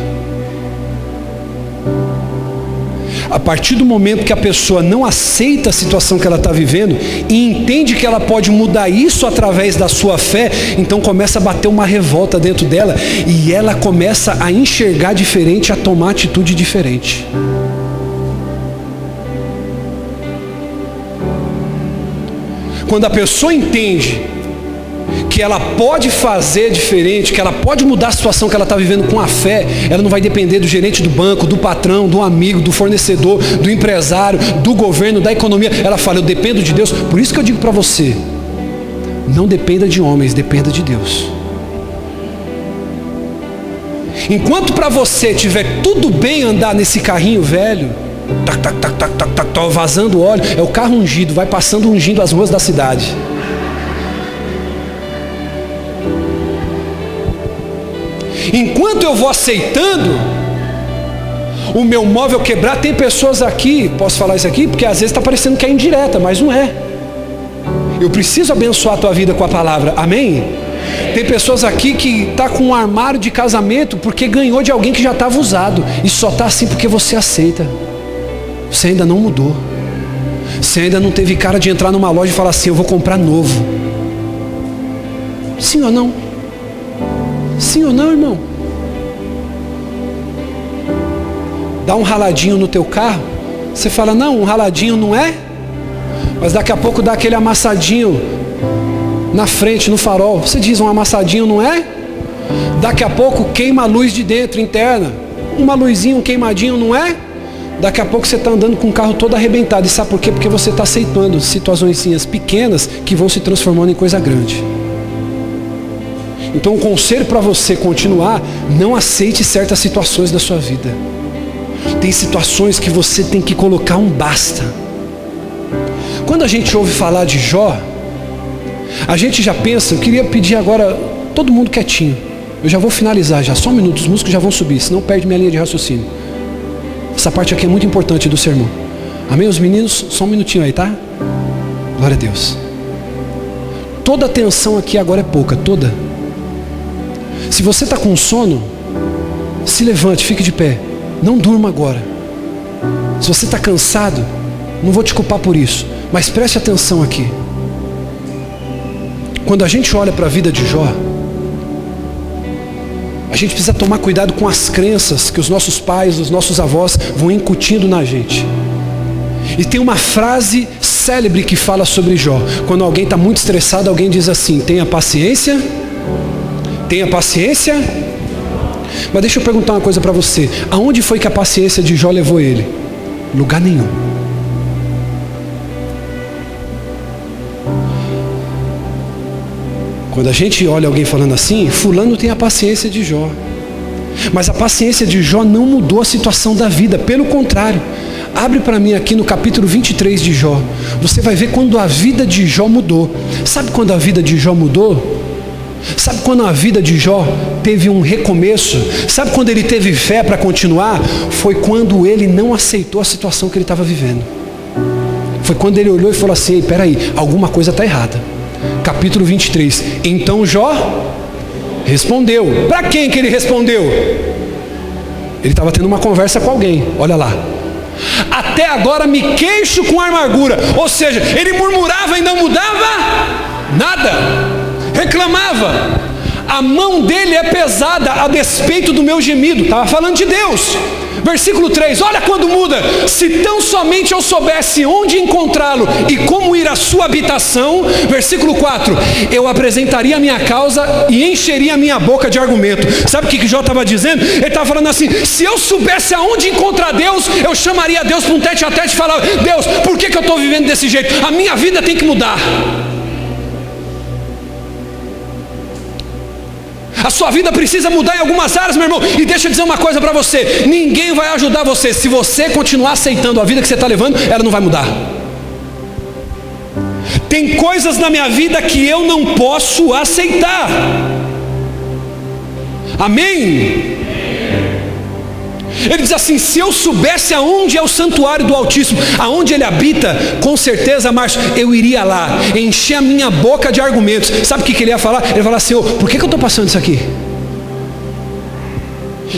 A partir do momento que a pessoa não aceita a situação que ela está vivendo e entende que ela pode mudar isso através da sua fé, então começa a bater uma revolta dentro dela e ela começa a enxergar diferente, a tomar atitude diferente. Quando a pessoa entende que ela pode fazer diferente, que ela pode mudar a situação que ela está vivendo com a fé, ela não vai depender do gerente do banco, do patrão, do amigo, do fornecedor, do empresário, do governo, da economia. Ela fala: eu dependo de Deus. Por isso que eu digo para você, não dependa de homens, dependa de Deus. Enquanto para você tiver tudo bem andar nesse carrinho velho, vazando óleo, é o carro ungido, vai passando ungindo as ruas da cidade. Enquanto eu vou aceitando o meu móvel quebrar, tem pessoas aqui, posso falar isso aqui? Porque às vezes está parecendo que é indireta, mas não é. Eu preciso abençoar a tua vida com a palavra, amém? Tem pessoas aqui que está com um armário de casamento porque ganhou de alguém que já estava usado, e só está assim porque você aceita. Você ainda não mudou. Você ainda não teve cara de entrar numa loja e falar assim: eu vou comprar novo. Sim ou não? Sim ou não, irmão? Dá um raladinho no teu carro, você fala: não, um raladinho não é, mas daqui a pouco dá aquele amassadinho na frente, no farol, você diz: um amassadinho não é? Daqui a pouco queima a luz de dentro, interna, uma luzinha, um queimadinho não é? Daqui a pouco você está andando com o carro todo arrebentado. E sabe por quê? Porque você está aceitando situações pequenas que vão se transformando em coisa grande. Então o conselho para você continuar: não aceite certas situações da sua vida. Tem situações que você tem que colocar um basta. Quando a gente ouve falar de Jó, a gente já pensa, eu queria pedir agora, todo mundo quietinho, eu já vou finalizar já, só um minuto, os músicos já vão subir, senão perde minha linha de raciocínio. Essa parte aqui é muito importante do sermão. Amém, os meninos? Só um minutinho aí, tá? Glória a Deus. Toda atenção aqui agora é pouca, toda. Se você está com sono, se levante, fique de pé. Não durma agora. Se você está cansado, não vou te culpar por isso, mas preste atenção aqui. Quando a gente olha para a vida de Jó, a gente precisa tomar cuidado com as crenças que os nossos pais, os nossos avós vão incutindo na gente. E tem uma frase célebre que fala sobre Jó. Quando alguém está muito estressado, alguém diz assim: tenha paciência Mas deixa eu perguntar uma coisa para você. Aonde foi que a paciência de Jó levou ele? Lugar nenhum. Quando a gente olha alguém falando assim, fulano tem a paciência de Jó. Mas a paciência de Jó não mudou a situação da vida, pelo contrário. Abre para mim aqui no capítulo 23 de Jó. Você vai ver quando a vida de Jó mudou. Sabe quando a vida de Jó mudou? Sabe quando a vida de Jó teve um recomeço? Sabe quando ele teve fé para continuar? Foi quando ele não aceitou a situação que ele estava vivendo. Foi quando ele olhou e falou assim: ei, peraí, alguma coisa está errada. Capítulo 23. Então Jó respondeu. Para quem que ele respondeu? Ele estava tendo uma conversa com alguém. Olha lá. Até agora me queixo com amargura. Ou seja, ele murmurava e não mudava nada. Reclamava. A mão dele é pesada a despeito do meu gemido. Estava falando de Deus. Versículo 3, olha quando muda. Se tão somente eu soubesse onde encontrá-lo e como ir à sua habitação. Versículo 4, eu apresentaria a minha causa e encheria a minha boca de argumento. Sabe o que Jó estava dizendo? Ele estava falando assim: se eu soubesse aonde encontrar Deus, eu chamaria Deus para um tete a tete e falava: Deus, por que eu estou vivendo desse jeito? A minha vida tem que mudar. A sua vida precisa mudar em algumas áreas, meu irmão. E deixa eu dizer uma coisa para você: ninguém vai ajudar você. Se você continuar aceitando a vida que você está levando, ela não vai mudar. Tem coisas na minha vida que eu não posso aceitar. Amém? Ele diz assim: se eu soubesse aonde é o santuário do Altíssimo, aonde ele habita, com certeza, Márcio, eu iria lá, encher a minha boca de argumentos. Sabe o que ele ia falar? Ele ia falar: Senhor, por que eu estou passando isso aqui?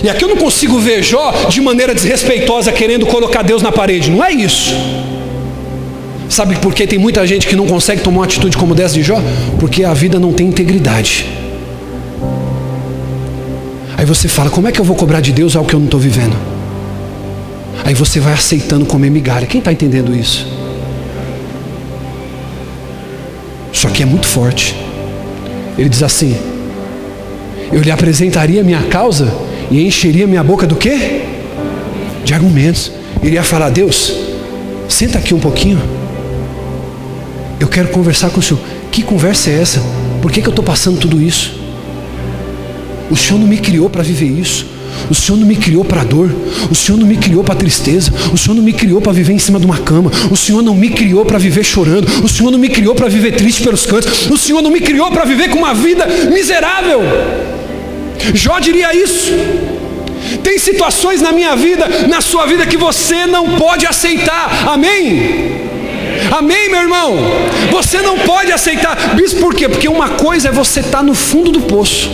E aqui eu não consigo ver Jó de maneira desrespeitosa, querendo colocar Deus na parede. Não é isso. Sabe por que tem muita gente que não consegue tomar uma atitude como dessa de Jó? Porque a vida não tem integridade. Aí você fala: como é que eu vou cobrar de Deus algo que eu não estou vivendo? Aí você vai aceitando comer migalha. Quem está entendendo isso? Só que é muito forte. Ele diz assim: eu lhe apresentaria minha causa e encheria minha boca do quê? De argumentos. Ele ia falar: Deus, senta aqui um pouquinho, eu quero conversar com o Senhor. Que conversa é essa? Por que eu estou passando tudo isso? O Senhor não me criou para viver isso. O Senhor não me criou para a dor. O Senhor não me criou para a tristeza. O Senhor não me criou para viver em cima de uma cama. O Senhor não me criou para viver chorando. O Senhor não me criou para viver triste pelos cantos. O Senhor não me criou para viver com uma vida miserável. Jó diria isso. Tem situações na minha vida, na sua vida, que você não pode aceitar. Amém? Amém, meu irmão? Você não pode aceitar. Bispo, por quê? Porque uma coisa é você estar no fundo do poço.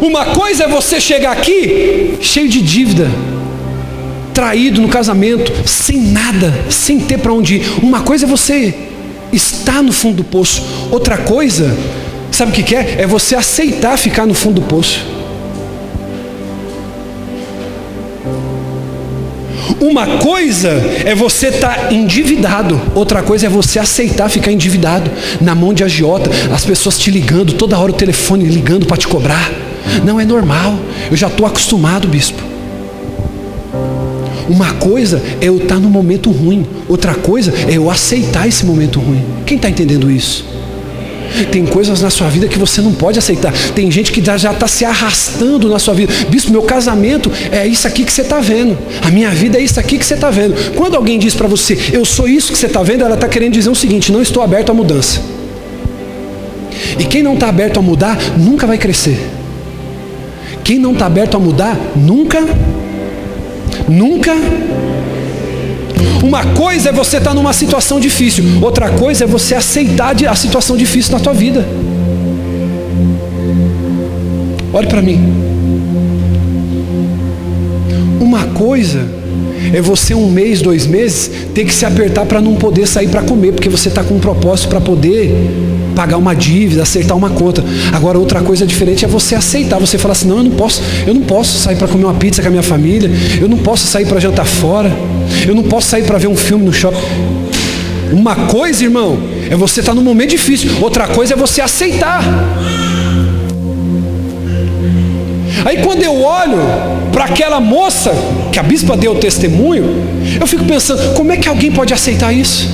Uma coisa é você chegar aqui cheio de dívida, traído no casamento, sem nada, sem ter para onde ir. Uma coisa é você estar no fundo do poço. Outra coisa, sabe o que é? É você aceitar ficar no fundo do poço. Uma coisa é você estar endividado, outra coisa é você aceitar ficar endividado, na mão de agiota, as pessoas te ligando, toda hora o telefone ligando para te cobrar. Não é normal, eu já estou acostumado, bispo. Uma coisa é eu estar no momento ruim, outra coisa é eu aceitar esse momento ruim. Quem está entendendo isso? Tem coisas na sua vida que você não pode aceitar. Tem gente que já está se arrastando na sua vida. Bispo, meu casamento é isso aqui que você está vendo. A minha vida é isso aqui que você está vendo. Quando alguém diz para você: eu sou isso que você está vendo, ela está querendo dizer o seguinte: não estou aberto à mudança. E quem não está aberto a mudar, nunca vai crescer. Quem não está aberto a mudar, nunca. Uma coisa é você estar numa situação difícil, outra coisa é você aceitar a situação difícil na tua vida. Olhe para mim. Uma coisa é você 1 mês, 2 meses ter que se apertar para não poder sair para comer, porque você está com um propósito para poder pagar uma dívida, acertar uma conta. Agora outra coisa diferente é você aceitar, você falar assim: não, eu não posso sair para comer uma pizza com a minha família, eu não posso sair para jantar fora, eu não posso sair para ver um filme no shopping. Uma coisa, irmão, é você estar num momento difícil. Outra coisa é você aceitar. Aí quando eu olho para aquela moça, que a bispa deu testemunho, eu fico pensando, como é que alguém pode aceitar isso?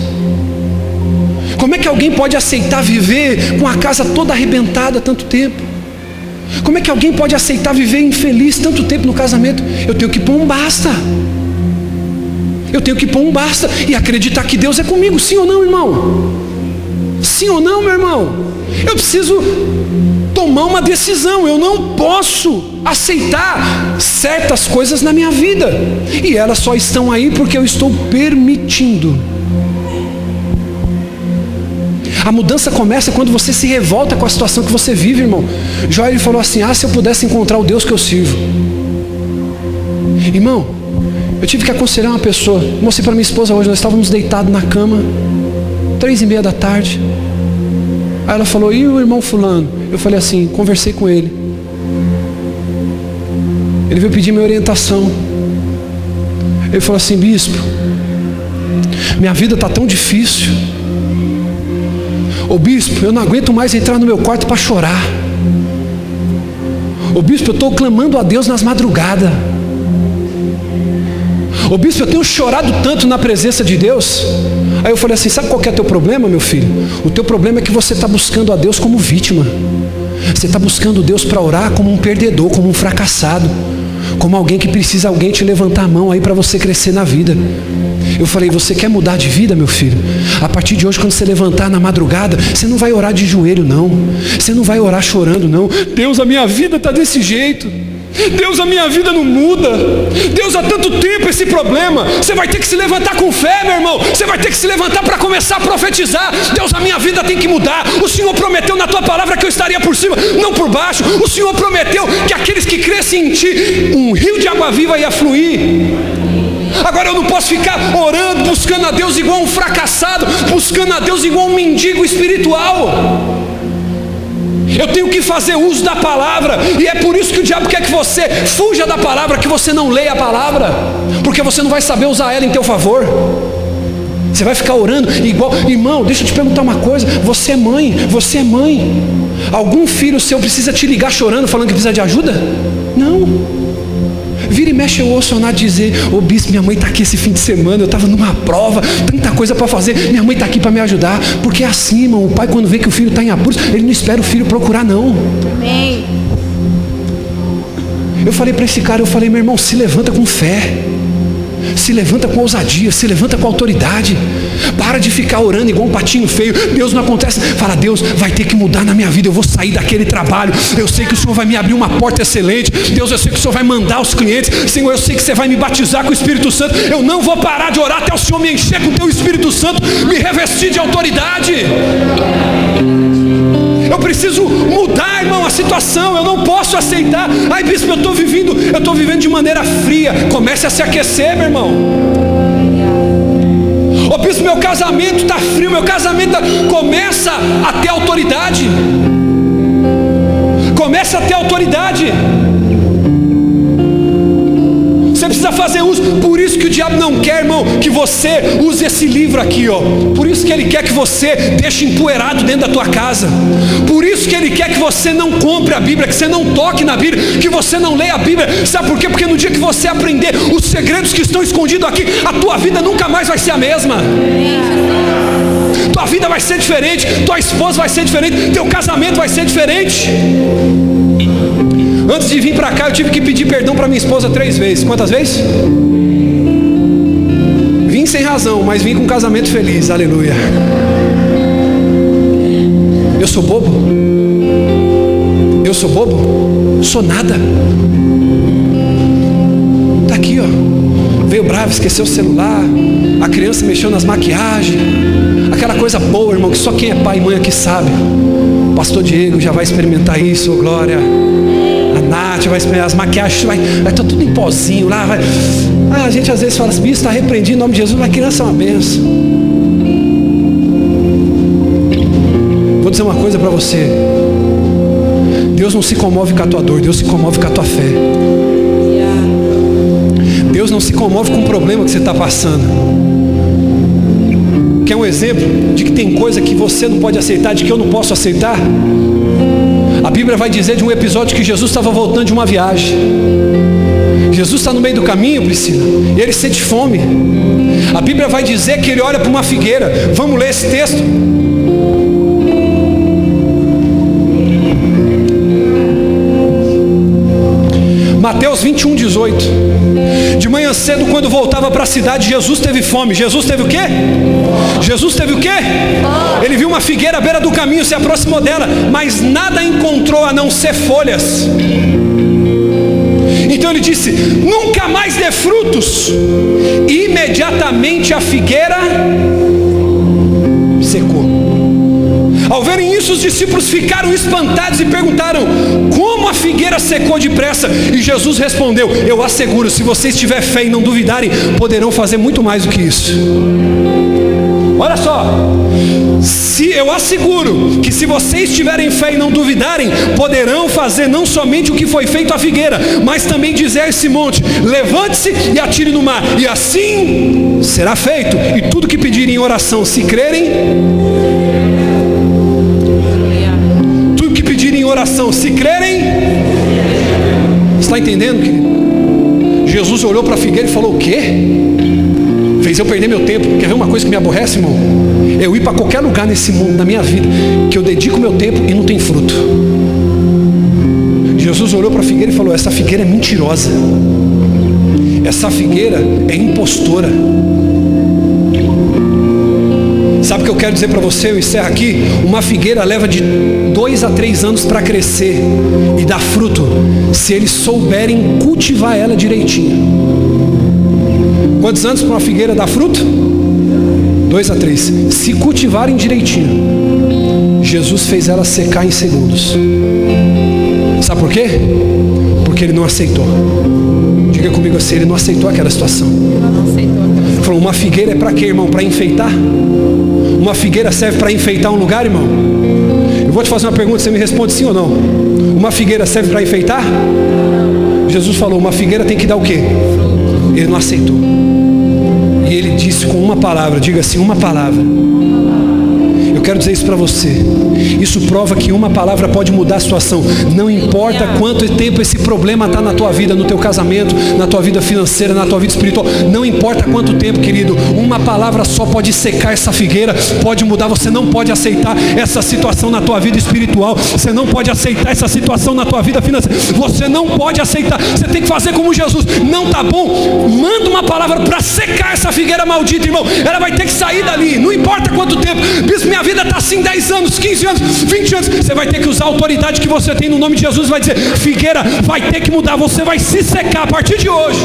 Como é que alguém pode aceitar viver com a casa toda arrebentada tanto tempo? Como é que alguém pode aceitar viver infeliz tanto tempo no casamento? Eu tenho que pôr um basta. Eu tenho que pôr um basta e acreditar que Deus é comigo, sim ou não, irmão? Sim ou não, meu irmão? Eu preciso tomar uma decisão. Eu não posso aceitar certas coisas na minha vida, e elas só estão aí porque eu estou permitindo. A mudança começa quando você se revolta com a situação que você vive, irmão. Joel falou assim: se eu pudesse encontrar o Deus que eu sirvo. Irmão, eu tive que aconselhar uma pessoa. Mostrei para minha esposa hoje, nós estávamos deitados na cama, 3:30 da tarde. Aí ela falou: e o irmão fulano? Eu falei assim, conversei com ele. Ele veio pedir minha orientação. Ele falou assim: bispo, minha vida está tão difícil. Ô bispo, eu não aguento mais entrar no meu quarto para chorar. Ô bispo, eu estou clamando a Deus nas madrugadas. Ô bispo, eu tenho chorado tanto na presença de Deus. Aí eu falei assim: sabe qual que é o teu problema, meu filho? O teu problema é que você está buscando a Deus como vítima. Você está buscando Deus para orar como um perdedor, como um fracassado, como alguém que precisa alguém te levantar a mão aí para você crescer na vida. Eu falei: você quer mudar de vida, meu filho? A partir de hoje, quando você levantar na madrugada, você não vai orar de joelho, não. Você não vai orar chorando, não. Deus, a minha vida está desse jeito. Deus, a minha vida não muda. Deus, há tanto tempo esse problema. Você vai ter que se levantar com fé, meu irmão. Você vai ter que se levantar para começar a profetizar. Deus, a minha vida tem que mudar. O Senhor prometeu na tua palavra que eu estaria por cima, não por baixo. O Senhor prometeu que aqueles que crescem em ti, um rio de água viva ia fluir. Agora eu não posso ficar orando, buscando a Deus igual um fracassado, buscando a Deus igual um mendigo espiritual. Eu tenho que fazer uso da palavra, e é por isso que o diabo quer que você fuja da palavra, que você não leia a palavra, porque você não vai saber usar ela em teu favor. Você vai ficar orando igual. Irmão, deixa eu te perguntar uma coisa. Você é mãe, você é mãe. Algum filho seu precisa te ligar chorando, falando que precisa de ajuda? Não. Vira e mexe, eu ouço a Ana dizer: ô bispo, minha mãe está aqui esse fim de semana, eu estava numa prova, tanta coisa para fazer, minha mãe está aqui para me ajudar. Porque é assim, irmão, o pai, quando vê que o filho está em apuros, ele não espera o filho procurar, não. Amém. Eu falei para esse cara, eu falei: meu irmão, se levanta com fé, se levanta com ousadia, se levanta com autoridade. Para de ficar orando igual um patinho feio. Deus, não acontece. Fala: Deus, vai ter que mudar na minha vida. Eu vou sair daquele trabalho. Eu sei que o Senhor vai me abrir uma porta excelente. Deus, eu sei que o Senhor vai mandar os clientes. Senhor, eu sei que você vai me batizar com o Espírito Santo. Eu não vou parar de orar até o Senhor me encher com o teu Espírito Santo, me revestir de autoridade. Eu preciso mudar, irmão, a situação. Eu não posso aceitar: ai bispo, eu estou vivendo de maneira fria. Comece a se aquecer, meu irmão. Ô bispo, meu casamento está frio, meu casamento começa a ter autoridade. Começa a ter autoridade. Você precisa fazer uso. Por isso que o diabo não quer, irmão, que você use esse livro aqui, ó. Por isso que ele quer que você deixe empoeirado dentro da tua casa. Por isso que ele quer que você não compre a Bíblia, que você não toque na Bíblia, que você não leia a Bíblia. Sabe por quê? Porque no dia que você aprender os segredos que estão escondidos aqui, a tua vida nunca mais vai ser a mesma. Tua vida vai ser diferente, tua esposa vai ser diferente, teu casamento vai ser diferente. Antes de vir para cá, eu tive que pedir perdão para minha esposa 3 vezes. Quantas vezes? Vim sem razão, mas vim com um casamento feliz. Aleluia. Eu sou bobo? Eu sou bobo? Sou nada. Tá aqui, ó. Veio bravo, esqueceu o celular. A criança mexeu nas maquiagens. Aquela coisa boa, irmão, que só quem é pai e mãe aqui sabe. Pastor Diego já vai experimentar isso, oh glória. A Nath vai experimentar as maquiagens, vai estar tudo em pozinho lá. Vai. A gente às vezes fala assim: isso está repreendido em nome de Jesus, mas a criança é uma benção. Vou dizer uma coisa para você: Deus não se comove com a tua dor, Deus se comove com a tua fé. Deus não se comove com o problema que você está passando. Quer um exemplo de que tem coisa que você não pode aceitar, de que eu não posso aceitar? A Bíblia vai dizer de um episódio que Jesus estava voltando de uma viagem. Jesus está no meio do caminho, Priscila, e ele sente fome. A Bíblia vai dizer que ele olha para uma figueira. Vamos ler esse texto? Mateus 21, 18. De manhã cedo, quando voltava para a cidade, Jesus teve fome. Jesus teve o quê? Jesus teve o quê? Ele viu uma figueira à beira do caminho, se aproximou dela, mas nada encontrou a não ser folhas. Então ele disse: nunca mais dê frutos. Imediatamente a figueira secou. Ao verem isso, os discípulos ficaram espantados e perguntaram: como a figueira secou depressa? E Jesus respondeu: eu asseguro, se vocês tiverem fé e não duvidarem, poderão fazer muito mais do que isso. Olha só, eu asseguro que se vocês tiverem fé e não duvidarem, poderão fazer não somente o que foi feito à figueira, mas também dizer a esse monte: levante-se e atire no mar, e assim será feito. E tudo que pedirem em oração, se crerem, tudo que pedirem em oração, se crerem, está entendendo, querido? Jesus olhou para a figueira e falou: o quê? Fez eu perder meu tempo. Quer ver uma coisa que me aborrece, irmão? Eu ir para qualquer lugar nesse mundo, na minha vida, que eu dedico meu tempo e não tem fruto. Jesus olhou para a figueira e falou: essa figueira é mentirosa, essa figueira é impostora. Sabe o que eu quero dizer para você? Eu encerro aqui. Uma figueira leva de 2 a 3 anos para crescer e dar fruto, se eles souberem cultivar ela direitinho. Quantos anos para uma figueira dar fruto? 2 a 3. Se cultivarem direitinho. Jesus fez ela secar em segundos. Sabe por quê? Porque ele não aceitou. Diga comigo assim: ele não aceitou aquela situação. Ele falou: uma figueira é para quê, irmão? Para enfeitar? Uma figueira serve para enfeitar um lugar, irmão? Eu vou te fazer uma pergunta, você me responde sim ou não. Uma figueira serve para enfeitar? Jesus falou: uma figueira tem que dar o quê? Ele não aceitou. E ele disse com uma palavra, diga assim: uma palavra. Eu quero dizer isso para você. Isso prova que uma palavra pode mudar a situação. Não importa quanto tempo esse problema está na tua vida, no teu casamento, na tua vida financeira, na tua vida espiritual. Não importa quanto tempo, querido. Uma palavra só pode secar essa figueira, pode mudar. Você não pode aceitar essa situação na tua vida espiritual. Você não pode aceitar essa situação na tua vida financeira. Você não pode aceitar. Você tem que fazer como Jesus. Não tá bom? Manda uma palavra para secar essa figueira maldita, irmão. Ela vai ter que sair dali. Não importa quanto tempo. Bispo, minha vida está assim 10 anos, 15 anos, 20 anos. Você vai ter que usar a autoridade que você tem no nome de Jesus. Vai dizer: figueira vai ter que mudar. Você vai se secar a partir de hoje.